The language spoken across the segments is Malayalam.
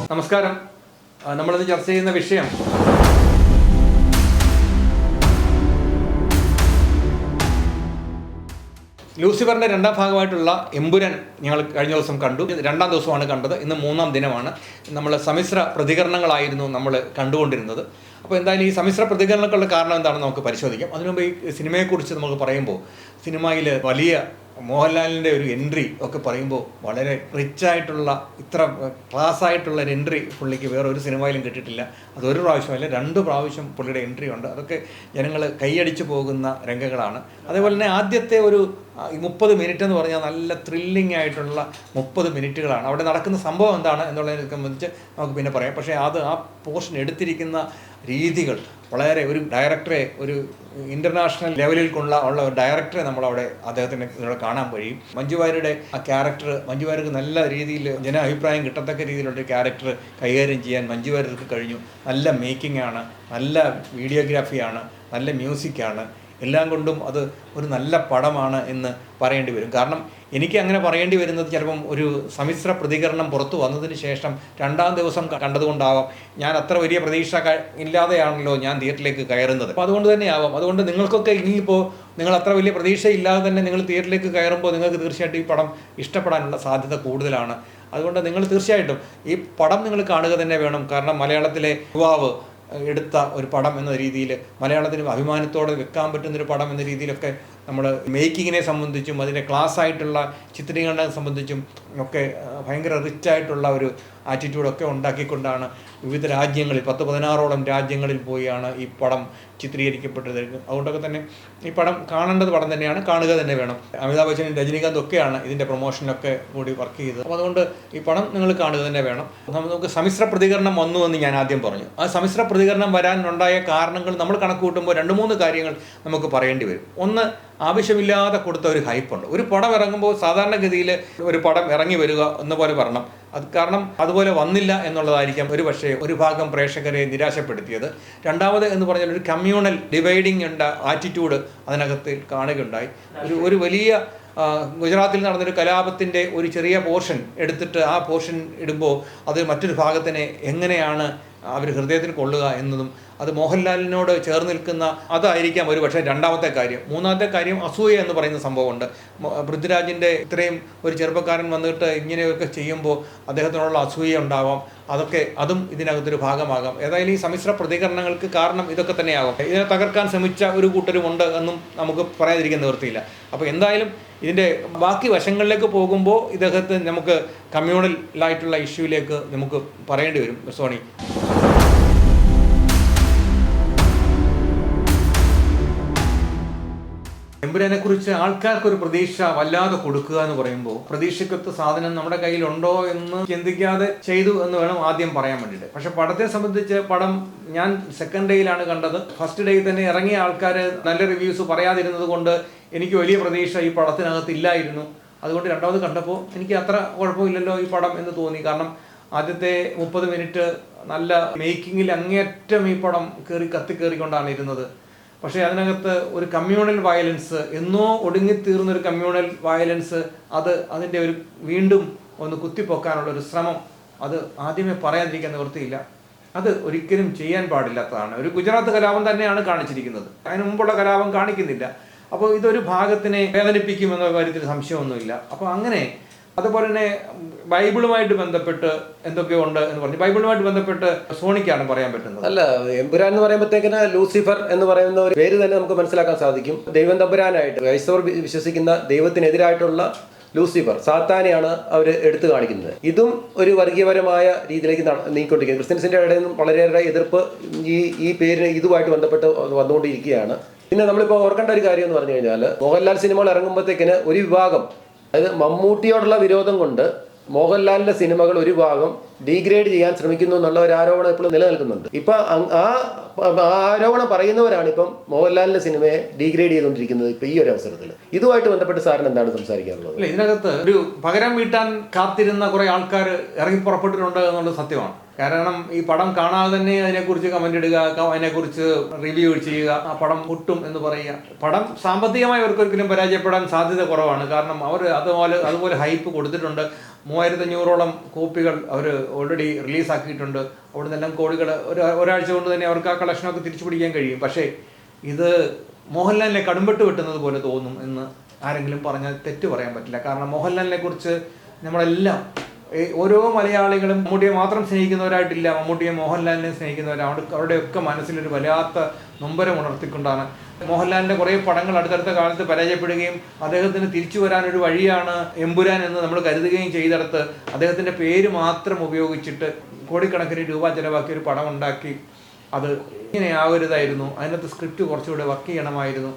നമസ്കാരം. നമ്മളിന്ന് ചർച്ച ചെയ്യുന്ന വിഷയം ലൂസിഫറിൻ്റെ രണ്ടാം ഭാഗമായിട്ടുള്ള എമ്പുരാൻ ഞങ്ങൾ കഴിഞ്ഞ ദിവസം കണ്ടു. രണ്ടാം ദിവസമാണ് കണ്ടത്. ഇന്ന് മൂന്നാം ദിനമാണ്. നമ്മൾ സമ്മിശ്ര പ്രതികരണങ്ങളായിരുന്നു നമ്മൾ കണ്ടുകൊണ്ടിരുന്നത്. അപ്പോൾ എന്തായാലും ഈ സമ്മിശ്ര പ്രതികരണങ്ങളുടെ കാരണം എന്താണെന്ന് നമുക്ക് പരിശോധിക്കാം. അതിനുമുമ്പ് ഈ സിനിമയെക്കുറിച്ച് നമുക്ക് പറയുമ്പോൾ സിനിമയിൽ വലിയ മോഹൻലാലിൻ്റെ ഒരു എൻട്രി ഒക്കെ പറയുമ്പോൾ വളരെ റിച്ചായിട്ടുള്ള ഇത്ര ക്ലാസ്സായിട്ടുള്ള ഒരു എൻട്രി പുള്ളിക്ക് വേറെ ഒരു സിനിമയിലും കിട്ടിയിട്ടില്ല. അതൊരു പ്രാവശ്യമല്ല, 2 പ്രാവശ്യം പുള്ളിയുടെ എൻട്രി ഉണ്ട്. അതൊക്കെ ജനങ്ങൾ കൈയടിച്ചു പോകുന്ന രംഗങ്ങളാണ്. അതേപോലെ തന്നെ ആദ്യത്തെ ഒരു 30 മിനിറ്റ് എന്ന് പറഞ്ഞാൽ നല്ല ത്രില്ലിംഗ് ആയിട്ടുള്ള 30 മിനിറ്റുകളാണ്. അവിടെ നടക്കുന്ന സംഭവം എന്താണ് എന്നുള്ളതിനെ സംബന്ധിച്ച് നമുക്ക് പിന്നെ പറയാം. പക്ഷേ ആ പോർഷൻ എടുത്തിരിക്കുന്ന രീതികൾ വളരെ ഒരു ഡയറക്ടറെ, ഒരു ഇൻ്റർനാഷണൽ ലെവലിൽ ഉള്ള ഒരു ഡയറക്ടറെ നമ്മളവിടെ അദ്ദേഹത്തിന് ഇവിടെ കാണാൻ കഴിയും. മഞ്ജു വാര്യരുടെ ആ ക്യാരക്ടർ, മഞ്ജു വാര്യർക്ക് നല്ല രീതിയിൽ അഭിപ്രായം കിട്ടത്തക്ക രീതിയിലുള്ള ക്യാരക്ടർ കൈകാര്യം ചെയ്യാൻ മഞ്ജു വാര്യർക്ക് കഴിഞ്ഞു. നല്ല മേക്കിംഗ് ആണ്, നല്ല വീഡിയോഗ്രാഫിയാണ്, നല്ല മ്യൂസിക്കാണ്. എല്ലാം കൊണ്ടും അത് ഒരു നല്ല പടമാണ് എന്ന് പറയേണ്ടി വരും. കാരണം എനിക്ക് അങ്ങനെ പറയേണ്ടി വരുന്നത് ചിലപ്പം ഒരു സമ്മിശ്ര പ്രതികരണം പുറത്തു വന്നതിന് ശേഷം 2ാം ദിവസം കണ്ടതുകൊണ്ടാവാം. ഞാൻ അത്ര വലിയ പ്രതീക്ഷ ഇല്ലാതെയാണല്ലോ ഞാൻ തിയേറ്ററിലേക്ക് കയറുന്നത്. അപ്പോൾ അതുകൊണ്ട് തന്നെ ആവാം. അതുകൊണ്ട് നിങ്ങൾക്കൊക്കെ ഇനിയിപ്പോൾ നിങ്ങൾ അത്ര വലിയ പ്രതീക്ഷയില്ലാതെ തന്നെ നിങ്ങൾ തിയേറ്ററിലേക്ക് കയറുമ്പോൾ നിങ്ങൾക്ക് തീർച്ചയായിട്ടും ഈ പടം ഇഷ്ടപ്പെടാനുള്ള സാധ്യത കൂടുതലാണ്. അതുകൊണ്ട് നിങ്ങൾ തീർച്ചയായിട്ടും ഈ പടം നിങ്ങൾ കാണുക തന്നെ വേണം. കാരണം മലയാളത്തിലെ യുവാവ് എടുത്ത ഒരു പടം എന്ന രീതിയിൽ, മലയാളത്തിന് അഭിമാനത്തോടെ വെക്കാൻ പറ്റുന്നൊരു പടം എന്ന രീതിയിലൊക്കെ നമ്മൾ മേക്കിങ്ങിനെ സംബന്ധിച്ചും അതിൻ്റെ ക്ലാസ്സായിട്ടുള്ള ചിത്രീകരണത്തെ സംബന്ധിച്ചും ഒക്കെ ഭയങ്കര റിച്ചായിട്ടുള്ള ഒരു ആറ്റിറ്റ്യൂഡൊക്കെ ഉണ്ടാക്കിക്കൊണ്ടാണ് വിവിധ രാജ്യങ്ങളിൽ 10-16ഓളം രാജ്യങ്ങളിൽ പോയാണ് ഈ പടം ചിത്രീകരിക്കപ്പെട്ടത്. അതുകൊണ്ടൊക്കെ തന്നെ ഈ പടം കാണേണ്ടത് പടം തന്നെയാണ്, കാണുക തന്നെ വേണം. അമിതാഭ് ബച്ചനും രജനീകാന്ത് ഒക്കെയാണ് ഇതിൻ്റെ പ്രൊമോഷനൊക്കെ കൂടി വർക്ക് ചെയ്തത്. അപ്പോൾ അതുകൊണ്ട് ഈ പടം നിങ്ങൾ കാണുക തന്നെ വേണം. നമുക്ക് സമ്മിശ്ര പ്രതികരണം വന്നു എന്ന് ഞാൻ ആദ്യം പറഞ്ഞു. ആ സമ്മിശ്ര പ്രതികരണം വരാനുണ്ടായ കാരണങ്ങൾ നമ്മൾ കണക്ക് കൂട്ടുമ്പോൾ 2-3 കാര്യങ്ങൾ നമുക്ക് പറയേണ്ടി വരും. ഒന്ന്, ആവശ്യമില്ലാതെ കൊടുത്ത ഒരു ഹൈപ്പുണ്ട്. ഒരു പടം ഇറങ്ങുമ്പോൾ സാധാരണഗതിയിൽ ഒരു പടം ഇറങ്ങി വരിക എന്ന പോലെ വരണം. അത് കാരണം അതുപോലെ വന്നില്ല എന്നുള്ളതായിരിക്കാം ഒരു പക്ഷേ ഒരു ഭാഗം പ്രേക്ഷകരെ നിരാശപ്പെടുത്തിയത്. രണ്ടാമത് എന്ന് പറഞ്ഞാൽ ഒരു കമ്മ്യൂണൽ ഡിവൈഡിങ് ആറ്റിറ്റ്യൂഡ് അതിനകത്ത് കാണുകയുണ്ടായി. ഒരു വലിയ ഗുജറാത്തിൽ നടന്നൊരു കലാപത്തിൻ്റെ ഒരു ചെറിയ പോർഷൻ എടുത്തിട്ട് ആ പോർഷൻ ഇടുമ്പോൾ അത് മറ്റൊരു ഭാഗത്തിനെ എങ്ങനെയാണ് അവർ ഹൃദയത്തിൽ കൊള്ളുക എന്നതും, അത് മോഹൻലാലിനോട് ചേർന്ന് നിൽക്കുന്ന അതായിരിക്കാം ഒരു പക്ഷേ രണ്ടാമത്തെ കാര്യം. മൂന്നാമത്തെ കാര്യം അസൂയ എന്ന് പറയുന്ന സംഭവമുണ്ട്. പൃഥ്വിരാജിൻ്റെ ഇത്രയും ഒരു ചെറുപ്പക്കാരൻ വന്നിട്ട് ഇങ്ങനെയൊക്കെ ചെയ്യുമ്പോൾ അദ്ദേഹത്തിനുള്ള അസൂയ ഉണ്ടാവാം. അതും ഇതിനകത്തൊരു ഭാഗമാകാം. ഏതായാലും ഈ സമ്മിശ്ര പ്രതികരണങ്ങൾക്ക് കാരണം ഇതൊക്കെ തന്നെയാകും. ഇതിനെ തകർക്കാൻ ശ്രമിച്ച ഒരു കൂട്ടരുമുണ്ട് എന്നും നമുക്ക് പറയാതിരിക്കാൻ നിവൃത്തിയില്ല. അപ്പോൾ എന്തായാലും ഇതിൻ്റെ ബാക്കി വശങ്ങളിലേക്ക് പോകുമ്പോൾ ഇദ്ദേഹത്തെ നമുക്ക് കമ്മ്യൂണലായിട്ടുള്ള ഇഷ്യൂവിലേക്ക് നമുക്ക് പറയേണ്ടി വരും. സോണി, എമ്പുരാനെ കുറിച്ച് ആൾക്കാർക്കൊരു പ്രതീക്ഷ വല്ലാതെ കൊടുക്കുക എന്ന് പറയുമ്പോൾ പ്രതീക്ഷയ്ക്കൊത്ത സാധനം നമ്മുടെ കയ്യിലുണ്ടോ എന്ന് ചിന്തിക്കാതെ ചെയ്തു എന്ന് വേണം ആദ്യം പറയാൻ വേണ്ടിയിട്ട്. പക്ഷെ പടത്തെ സംബന്ധിച്ച് പടം ഞാൻ സെക്കൻഡ് ഡേയിലാണ് കണ്ടത്. ഫസ്റ്റ് ഡേയിൽ തന്നെ ഇറങ്ങിയ ആൾക്കാർ നല്ല റിവ്യൂസ് പറയാതിരുന്നത് കൊണ്ട് എനിക്ക് വലിയ പ്രതീക്ഷ ഈ പടത്തിനകത്ത് ഇല്ലായിരുന്നു. അതുകൊണ്ട് രണ്ടാമത് കണ്ടപ്പോൾ എനിക്ക് അത്ര കുഴപ്പമില്ലല്ലോ ഈ പടം എന്ന് തോന്നി. കാരണം ആദ്യത്തെ 30 മിനിറ്റ് നല്ല മേക്കിങ്ങിൽ അങ്ങേയറ്റം ഈ പടം കത്തിക്കേറിക്കൊണ്ടാണ് ഇരുന്നത്. പക്ഷേ അതിനകത്ത് ഒരു കമ്മ്യൂണൽ വയലൻസ്, എന്നോ ഒടുങ്ങിത്തീർന്നൊരു കമ്മ്യൂണൽ വയലൻസ്, അതിൻ്റെ ഒരു വീണ്ടും ഒന്ന് കുത്തിപ്പൊക്കാനുള്ളൊരു ശ്രമം, അത് ആദ്യമേ പറയാതിരിക്കാൻ നിവൃത്തിയില്ല. അത് ഒരിക്കലും ചെയ്യാൻ പാടില്ലാത്തതാണ്. ഒരു ഗുജറാത്ത് കലാപം തന്നെയാണ് കാണിച്ചിരിക്കുന്നത്, അതിന് മുമ്പുള്ള കലാപം കാണിക്കുന്നില്ല. അപ്പോൾ ഇതൊരു ഭാഗത്തിനെ വേദനിപ്പിക്കുമെന്ന കാര്യത്തിൽ സംശയമൊന്നുമില്ല. അപ്പോൾ അങ്ങനെ അതുപോലെ തന്നെ ബൈബിളുമായിട്ട് ബന്ധപ്പെട്ട് എന്തൊക്കെയോ ഉണ്ട് എന്ന് പറഞ്ഞു. ബൈബിളുമായിട്ട് ബന്ധപ്പെട്ട് സോണിക്കാണ് പറയാൻ പറ്റുന്നത്. അല്ല, എമ്പുരാൻ എന്ന് പറയുമ്പോഴത്തേക്കിന് ലൂസിഫർ എന്ന് പറയുന്ന ഒരു പേര് തന്നെ നമുക്ക് മനസ്സിലാക്കാൻ സാധിക്കും. ദൈവം തമ്പുരാനായിട്ട് ക്രൈസ്തവർ വിശ്വസിക്കുന്ന ദൈവത്തിനെതിരായിട്ടുള്ള ലൂസിഫർ, സാത്താനെയാണ് അവർ എടുത്തു കാണിക്കുന്നത്. ഇതും ഒരു വർഗീയപരമായ രീതിയിലേക്ക് നീങ്ങിക്കൊണ്ടിരിക്കുന്നത്. ക്രിസ്ത്യൻസിന്റെ ഇടയിൽ നിന്നും വളരെയേറെ എതിർപ്പ് ഈ പേരിന് ഇതുമായിട്ട് ബന്ധപ്പെട്ട് വന്നുകൊണ്ടിരിക്കുകയാണ്. പിന്നെ നമ്മളിപ്പോൾ ഓർക്കേണ്ട ഒരു കാര്യം എന്ന് പറഞ്ഞു കഴിഞ്ഞാൽ, മോഹൻലാൽ സിനിമകൾ ഇറങ്ങുമ്പോഴത്തേക്കിന് ഒരു വിഭാഗം, അതായത് മമ്മൂട്ടിയോടുള്ള വിരോധം കൊണ്ട് മോഹൻലാലിന്റെ സിനിമകൾ ഒരു ഭാഗം ഡീഗ്രേഡ് ചെയ്യാൻ ശ്രമിക്കുന്നു എന്നുള്ള ഒരു ആരോപണം ഇപ്പോഴും നിലനിൽക്കുന്നുണ്ട്. ഇപ്പൊ ആ ആരോപണം പറയുന്നവരാണ് ഇപ്പം മോഹൻലാലിന്റെ സിനിമയെ ഡീഗ്രേഡ് ചെയ്തുകൊണ്ടിരിക്കുന്നത് ഇപ്പൊ ഈ ഒരു അവസരത്തിൽ. ഇതുമായിട്ട് ബന്ധപ്പെട്ട് സാറിന് എന്താണ് സംസാരിക്കാനുള്ളത്? ഇതിനകത്ത് ഒരു പകരം വീട്ടാൻ കാത്തിരുന്ന കുറെ ആൾക്കാർ ഇറങ്ങി പുറപ്പെട്ടിട്ടുണ്ട് എന്നുള്ളത് സത്യമാണ്. കാരണം ഈ പടം കാണാതെ തന്നെ അതിനെക്കുറിച്ച് കമന്റ് ഇടുക, അതിനെക്കുറിച്ച് റിവ്യൂ ചെയ്യുക, ആ പടം പൊട്ടും എന്ന് പറയുക. പടം സാമ്പത്തികമായി അവർക്കൊരിക്കലും പരാജയപ്പെടാൻ സാധ്യത കുറവാണ്. കാരണം അവർ അതുപോലെ ഹൈപ്പ് കൊടുത്തിട്ടുണ്ട്. 3500ഓളം കോപ്പികൾ അവർ ഓൾറെഡി റിലീസാക്കിയിട്ടുണ്ട്. അവിടെ നിന്നെല്ലാം കോടികൾ ഒരാഴ്ച കൊണ്ട് തന്നെ അവർക്ക് ആ കളക്ഷനൊക്കെ തിരിച്ചു പിടിക്കാൻ കഴിയും. പക്ഷേ ഇത് മോഹൻലാലിനെ കടുംപെട്ട് വെട്ടുന്നത് പോലെ തോന്നും എന്ന് ആരെങ്കിലും പറഞ്ഞാൽ തെറ്റ് പറയാൻ പറ്റില്ല. കാരണം മോഹൻലാലിനെ കുറിച്ച് നമ്മളെല്ലാം ഓരോ മലയാളികളും മമ്മൂട്ടിയെ മാത്രം സ്നേഹിക്കുന്നവരായിട്ടില്ല, മമ്മൂട്ടിയെ മോഹൻലാലിനെ സ്നേഹിക്കുന്നവരാണ്. അവരുടെയൊക്കെ മനസ്സിലൊരു വല്ലാത്ത നൊമ്പരം ഉണർത്തിക്കൊണ്ടാണ് മോഹൻലാലിൻ്റെ കുറേ പടങ്ങൾ അടുത്തടുത്ത കാലത്ത് പരാജയപ്പെടുകയും അദ്ദേഹത്തിന് തിരിച്ചു വരാനൊരു വഴിയാണ് എമ്പുരാൻ എന്ന് നമ്മൾ കരുതുകയും ചെയ്തെടുത്ത് അദ്ദേഹത്തിൻ്റെ പേര് മാത്രം ഉപയോഗിച്ചിട്ട് കോടിക്കണക്കിന് രൂപ ചിലവാക്കി ഒരു പടം ഉണ്ടാക്കി. അത് ഇങ്ങനെ ആവരുതായിരുന്നു. അതിനകത്ത് സ്ക്രിപ്റ്റ് കുറച്ചുകൂടെ വർക്ക് ചെയ്യണമായിരുന്നു.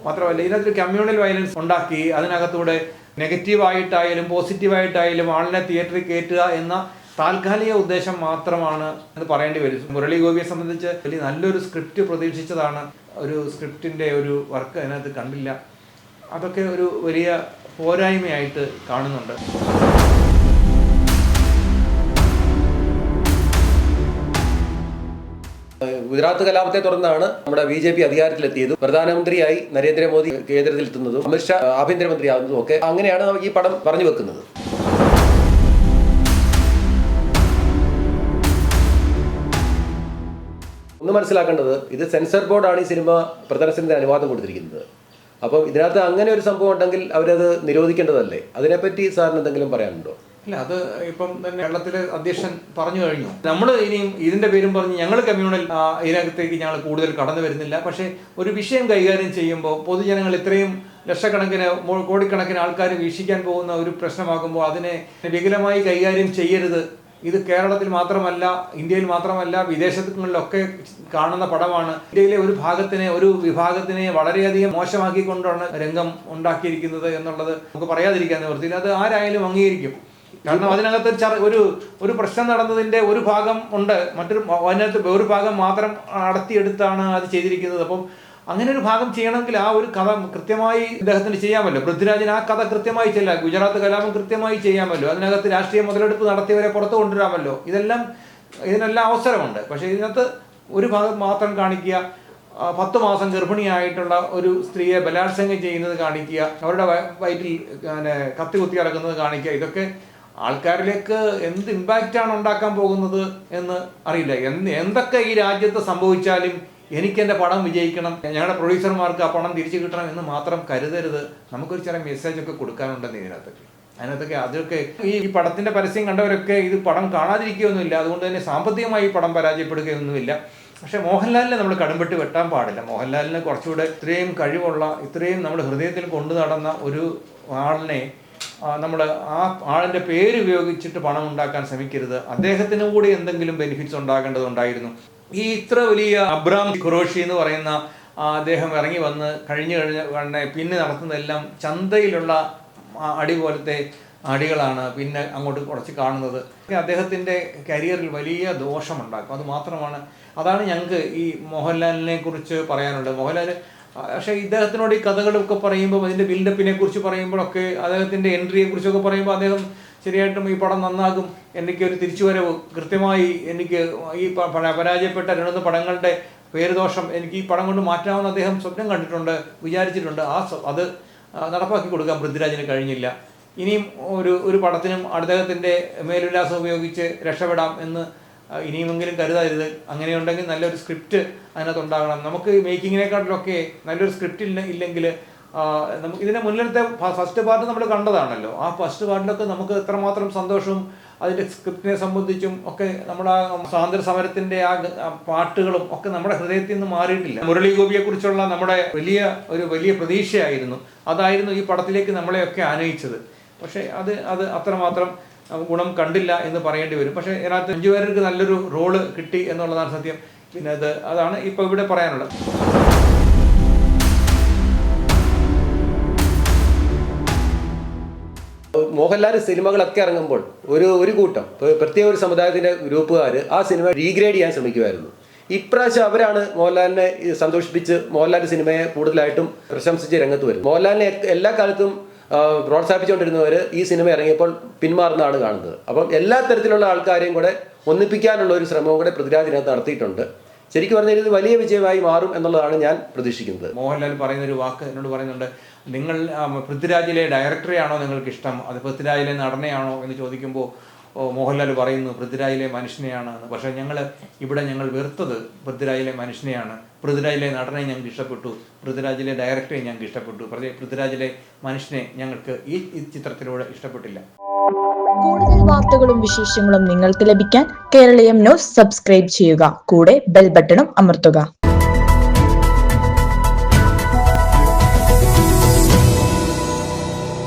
മാത്രമല്ല ഇതിനകത്തൊരു കമ്മ്യൂണൽ വയലൻസ് ഉണ്ടാക്കി അതിനകത്തൂടെ നെഗറ്റീവായിട്ടായാലും പോസിറ്റീവായിട്ടായാലും ആളിനെ തിയേറ്ററിൽ കയറ്റുക എന്ന താൽക്കാലിക ഉദ്ദേശം മാത്രമാണ് എന്ന് പറയേണ്ടി വരും. മുരളി ഗോപിയെ സംബന്ധിച്ച് വലിയ നല്ലൊരു സ്ക്രിപ്റ്റ് പ്രതീക്ഷിച്ചതാണ്. ഒരു സ്ക്രിപ്റ്റിൻ്റെ ഒരു വർക്ക് അതിനകത്ത് കണ്ടില്ല. അതൊക്കെ ഒരു വലിയ പോരായ്മയായിട്ട് കാണുന്നുണ്ട്. ഗുജറാത്ത് കലാപത്തെ തുടർന്നാണ് നമ്മുടെ BJP അധികാരത്തിലെത്തിയതും പ്രധാനമന്ത്രിയായി നരേന്ദ്രമോദി കേന്ദ്രത്തിലെത്തുന്നതും അമിത്ഷാ ആഭ്യന്തരമന്ത്രിയാകുന്നതും ഒക്കെ അങ്ങനെയാണ് ഈ പടം പറഞ്ഞു വെക്കുന്നത്. ഒന്ന് മനസ്സിലാക്കേണ്ടത്, ഇത് സെൻസർ ബോർഡാണ് ഈ സിനിമ പ്രദർശനത്തിന് അനുവാദം കൊടുത്തിരിക്കുന്നത്. അപ്പം ഇതിനകത്ത് അങ്ങനെ ഒരു സംഭവം ഉണ്ടെങ്കിൽ അവരത് നിരോധിക്കേണ്ടതല്ലേ? അതിനെപ്പറ്റി സാറിന് എന്തെങ്കിലും പറയാനുണ്ടോ? ഇല്ല, അത് ഇപ്പം തന്നെ കേരളത്തിലെ അധ്യക്ഷൻ പറഞ്ഞു കഴിഞ്ഞു. നമ്മൾ ഇനിയും ഇതിൻ്റെ പേരും പറഞ്ഞ് ഞങ്ങൾ കമ്മ്യൂണൽ ഇതിനകത്തേക്ക് ഞങ്ങൾ കൂടുതൽ കടന്നു വരുന്നില്ല. പക്ഷേ ഒരു വിഷയം കൈകാര്യം ചെയ്യുമ്പോൾ പൊതുജനങ്ങൾ ഇത്രയും ലക്ഷക്കണക്കിന് കോടിക്കണക്കിന് ആൾക്കാർ വീക്ഷിക്കാൻ പോകുന്ന ഒരു പ്രശ്നമാകുമ്പോൾ അതിനെ വികലമായി കൈകാര്യം ചെയ്യരുത്. ഇത് കേരളത്തിൽ മാത്രമല്ല, ഇന്ത്യയിൽ മാത്രമല്ല, വിദേശങ്ങളിലൊക്കെ കാണുന്ന പടമാണ്. ഇന്ത്യയിലെ ഒരു വിഭാഗത്തിനെ വളരെയധികം മോശമാക്കിക്കൊണ്ടാണ് രംഗം ഉണ്ടാക്കിയിരിക്കുന്നത് എന്നുള്ളത് നമുക്ക് പറയാതിരിക്കാൻ നിവൃത്തിയില്ല. അത് ആരായാലും അംഗീകരിക്കും. കാരണം അതിനകത്ത് ഒരു പ്രശ്നം നടന്നതിൻ്റെ ഒരു ഭാഗം ഉണ്ട്, അതിനകത്ത് ഒരു ഭാഗം മാത്രം അടർത്തിയെടുത്താണ് അത് ചെയ്തിരിക്കുന്നത്. അപ്പം അങ്ങനെ ഒരു ഭാഗം ചെയ്യണമെങ്കിൽ ആ ഒരു കഥ കൃത്യമായി ഇദ്ദേഹത്തിന് ചെയ്യാമല്ലോ. പൃഥ്വിരാജിന് ആ കഥ കൃത്യമായി ചെല്ലാം. ഗുജറാത്ത് കലാപം കൃത്യമായി ചെയ്യാമല്ലോ. അതിനകത്ത് രാഷ്ട്രീയ മുതലെടുപ്പ് നടത്തിയവരെ പുറത്തു കൊണ്ടുവരാമല്ലോ. ഇതിനെല്ലാം അവസരമുണ്ട്. പക്ഷേ ഇതിനകത്ത് ഒരു ഭാഗം മാത്രം കാണിക്കുക, 10 മാസം ഗർഭിണിയായിട്ടുള്ള ഒരു സ്ത്രീയെ ബലാത്സംഗം ചെയ്യുന്നത് കാണിക്കുക, അവരുടെ വയറ്റിൽ കത്തി കുത്തി ഇറക്കുന്നത് കാണിക്കുക. ഇതൊക്കെ ആൾക്കാരിലേക്ക് എന്ത് ഇമ്പാക്റ്റാണ് ഉണ്ടാക്കാൻ പോകുന്നത് എന്ന് അറിയില്ല. എന്തൊക്കെ ഈ രാജ്യത്ത് സംഭവിച്ചാലും എനിക്ക് എൻ്റെ പടം വിജയിക്കണം, ഞങ്ങളുടെ പ്രൊഡ്യൂസർമാർക്ക് ആ പണം തിരിച്ചു കിട്ടണം എന്ന് മാത്രം കരുതരുത്. നമുക്കൊരു ചെറിയ മെസ്സേജൊക്കെ കൊടുക്കാനുണ്ടെന്ന് അതിനകത്തൊക്കെ അതൊക്കെ ഈ പടത്തിൻ്റെ പരസ്യം കണ്ടവരൊക്കെ ഇത് പടം കാണാതിരിക്കുകയൊന്നുമില്ല. അതുകൊണ്ട് തന്നെ സാമ്പത്തികമായി ഈ പടം പരാജയപ്പെടുകയൊന്നുമില്ല. പക്ഷേ മോഹൻലാലിനെ നമ്മൾ കടുംപെട്ട് വെട്ടാൻ പാടില്ല. മോഹൻലാലിന് കുറച്ചുകൂടെ ഇത്രയും കഴിവുള്ള, ഇത്രയും നമ്മുടെ ഹൃദയത്തിൽ കൊണ്ടു നടന്ന ഒരു ആളിനെ നമ്മൾ ആ ആളിൻ്റെ പേര് ഉപയോഗിച്ചിട്ട് പണം ഉണ്ടാക്കാൻ ശ്രമിക്കരുത്. അദ്ദേഹത്തിന് കൂടി എന്തെങ്കിലും ബെനിഫിറ്റ്സ് ഉണ്ടാകേണ്ടതുണ്ടായിരുന്നു. ഈ ഇത്ര വലിയ അബ്രാം ഖുറേഷി എന്ന് പറയുന്ന അദ്ദേഹം ഇറങ്ങി വന്ന് കഴിഞ്ഞ പിന്നെ നടത്തുന്നതെല്ലാം ചന്തയിലുള്ള അടി പോലത്തെ അടികളാണ് പിന്നെ അങ്ങോട്ട് കുറച്ച് കാണുന്നത്. അദ്ദേഹത്തിൻ്റെ കരിയറിൽ വലിയ ദോഷമുണ്ടാക്കും. അത് മാത്രമാണ്, അതാണ് ഞങ്ങൾക്ക് ഈ മോഹൻലാലിനെ കുറിച്ച് പറയാനുള്ളത്. മോഹൻലാൽ പക്ഷേ ഇദ്ദേഹത്തിനോട് ഈ കഥകളൊക്കെ പറയുമ്പോൾ, അതിൻ്റെ ബിൽഡപ്പിനെ കുറിച്ച് പറയുമ്പോഴൊക്കെ, അദ്ദേഹത്തിൻ്റെ എൻട്രിയെ കുറിച്ചൊക്കെ പറയുമ്പോൾ അദ്ദേഹം ശരിയായിട്ടും ഈ പടം നന്നാകും, എനിക്കൊരു തിരിച്ചുവരവ് കൃത്യമായി, എനിക്ക് ഈ പരാജയപ്പെട്ട 2 പടങ്ങളുടെ പേരുദോഷം എനിക്ക് ഈ പടം കൊണ്ട് മാറ്റാമെന്ന് അദ്ദേഹം സ്വപ്നം കണ്ടിട്ടുണ്ട്, വിചാരിച്ചിട്ടുണ്ട്. അത് നടപ്പാക്കി കൊടുക്കാൻ പൃഥ്വിരാജിന് കഴിഞ്ഞില്ല. ഇനിയും ഒരു പടത്തിനും അദ്ദേഹത്തിൻ്റെ മേലുല്ലാസം ഉപയോഗിച്ച് രക്ഷപ്പെടാം എന്ന് ഇനിയുമെങ്കിലും കരുതരുത്. അങ്ങനെയുണ്ടെങ്കിൽ നല്ലൊരു സ്ക്രിപ്റ്റ് അതിനകത്തുണ്ടാകണം. നമുക്ക് മേക്കിങ്ങിനെക്കാട്ടിലൊക്കെ നല്ലൊരു സ്ക്രിപ്റ്റ് ഇല്ലെങ്കിൽ നമുക്ക് ഇതിൻ്റെ മുന്നിലത്തെ ഫസ്റ്റ് പാർട്ട് നമ്മൾ കണ്ടതാണല്ലോ. ആ ഫസ്റ്റ് പാർട്ടിലൊക്കെ നമുക്ക് എത്രമാത്രം സന്തോഷവും അതിൻ്റെ സ്ക്രിപ്റ്റിനെ സംബന്ധിച്ചും ഒക്കെ നമ്മുടെ ആ സ്വാതന്ത്ര്യ സമരത്തിൻ്റെ ആ പാട്ടുകളും ഒക്കെ നമ്മുടെ ഹൃദയത്തിൽ നിന്ന് മാറിയിട്ടില്ല. മുരളി ഗോപിയെക്കുറിച്ചുള്ള നമ്മുടെ വലിയ പ്രതീക്ഷയായിരുന്നു. അതായിരുന്നു ഈ പടത്തിലേക്ക് നമ്മളെയൊക്കെ ആനയിച്ചത്. പക്ഷേ അത് അത്രമാത്രം ഗുണം കണ്ടില്ല എന്ന് പറയേണ്ടി വരും. പക്ഷേ ഇതിനകത്ത് 5 പേർക്ക് നല്ലൊരു റോള് കിട്ടി എന്നുള്ളതാണ് സത്യം. പിന്നെ അതാണ് ഇപ്പോൾ ഇവിടെ പറയാനുള്ളത്. മോഹൻലാൽ സിനിമകളൊക്കെ ഇറങ്ങുമ്പോൾ ഒരു കൂട്ടം പ്രത്യേക ഒരു സമുദായത്തിൻ്റെ ഗ്രൂപ്പുകാർ ആ സിനിമ റീഗ്രേഡ് ചെയ്യാൻ ശ്രമിക്കുമായിരുന്നു. ഇപ്രാവശ്യം അവരാണ് മോഹൻലാലിനെ സന്തോഷിപ്പിച്ച് മോഹൻലാൽ സിനിമയെ കൂടുതലായിട്ടും പ്രശംസിച്ച് രംഗത്ത് വരും. മോഹൻലാലിനെ എല്ലാ കാലത്തും പ്രോത്സാഹിപ്പിച്ചുകൊണ്ടിരുന്നവർ ഈ സിനിമ ഇറങ്ങിയപ്പോൾ പിന്മാറുന്നതാണ് കാണുന്നത്. അപ്പം എല്ലാ തരത്തിലുള്ള ആൾക്കാരെയും കൂടെ ഒന്നിപ്പിക്കാനുള്ള ഒരു ശ്രമവും കൂടെ പൃഥ്വിരാജിനകത്ത് നടത്തിയിട്ടുണ്ട്. ശരിക്കും പറഞ്ഞാൽ ഇത് വലിയ വിജയമായി മാറും എന്നുള്ളതാണ് ഞാൻ പ്രതീക്ഷിക്കുന്നത്. മോഹൻലാൽ പറയുന്ന ഒരു വാക്ക് എന്നോട് പറയുന്നുണ്ട്, നിങ്ങൾ പൃഥ്വിരാജിലെ ഡയറക്ടറെയാണോ നിങ്ങൾക്ക് ഇഷ്ടം, അത് പൃഥ്വിരാജിലെ നടനെയാണോ എന്ന് ചോദിക്കുമ്പോൾ മോഹൻലാൽ പറയുന്നു പൃഥ്വിരാജിലെ മനുഷ്യനെയാണ്. പക്ഷേ ഞങ്ങൾ വെറുത്തത് പൃഥ്വിരാജിലെ മനുഷ്യനെയാണ്. പൃഥ്വിരാജിലെ നടനെ ഞങ്ങൾക്ക് ഇഷ്ടപ്പെട്ടു, പൃഥ്വിരാജിലെ ഡയറക്ടറെ ഞങ്ങൾക്ക് ഇഷ്ടപ്പെട്ടു, പൃഥ്വിരാജിലെ മനുഷ്യനെ ഞങ്ങൾക്ക് ഈ ചിത്രത്തിലൂടെ ഇഷ്ടപ്പെട്ടില്ല. കൂടുതൽ വാർത്തകളും വിശേഷങ്ങളും നിങ്ങൾക്ക് ലഭിക്കാൻ കേരളീയം ന്യൂസ് സബ്സ്ക്രൈബ് ചെയ്യുക. കൂടെ ബെൽ ബട്ടണും അമർത്തുക.